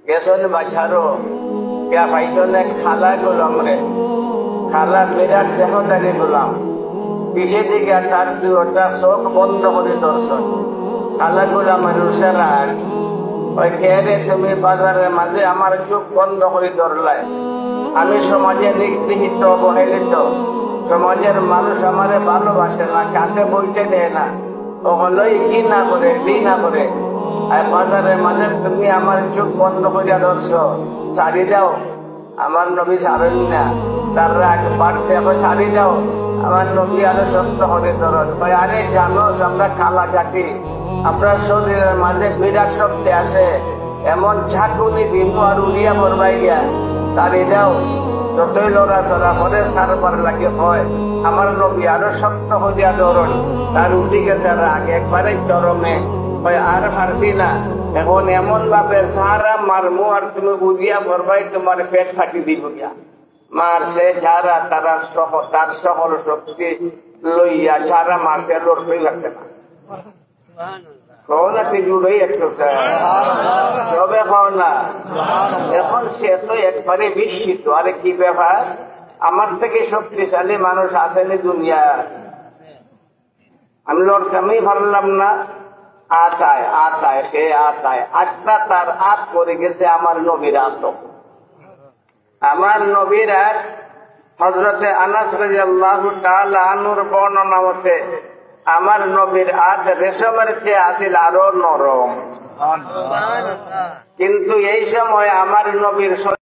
গেছন বাছারো কে পাইছনে খালা গোলাম রে, খালা বিরাট দেহদারি গোলাম, পিছে দিকে তার দুটা চোখ বন্ধ করে দর্শন। খালা গোলামের উসারার ওই কে রে তুমি বাজারের মাঝে আমার চোখ বন্ধ করে ধরলাই, আমি সমাজে নিগৃহীত অবহেলিত, সমাজের মানুষ আমারে ভালোবাসে না, কাছে বইতে দেয় না, ওগুলোই কি না করে কি না করে আর বাজারের মাঝে তুমি আমার চোখ বন্ধ করিয়া ধরছো, ছাড়ি দাও। আমার নবী ছাড়েন না, তার রাগ পারছে এখন ছাড়ি দাও, আমার নবী আরো শক্ত করে ধরন। আরে জানো আমরা কালা জাতি, আপনার শরীরের মাঝে বিরাট শক্তি আছে, এমন ঝাঁকুনি দিব আর উড়িয়া পড়বাই গিয়া, ছাড়ি দাও। যতই লড়া চড়া করে সারবার লাগে হয়, আমার নবী আরো শক্ত হইয়া ধরন, তার উঠি গেছে রাগ একবারে চরমে, আর পারছি না, এখন এমন ভাবে সারা মারমু আর তুমি উড়িয়া পড়বাই, তোমার পেট ফাটি দিব গিয়া। মারছে যারা তারা তার সকল শক্তি লইয়া যারা মারছে লড়তেই লাগছে না। এখন সে তো একবারে বিস্মিত, আরে কি ব্যাপার, আমার থেকে শক্তিশালী মানুষ আসেনি দুনিয়া, আমি লড়তামই পারলাম না। আতায় আতায় সে আতায় আত্মা তার আত করে গেছে আমার নবীর আত। আমার নবীর আত হযরতে আনাস রাদিয়াল্লাহু তাআলা আনহুর বর্ণনা মতে আমার নবীর আত রেশমের চেয়ে আছিল আরো নরম, কিন্তু এই সময় আমার নবীর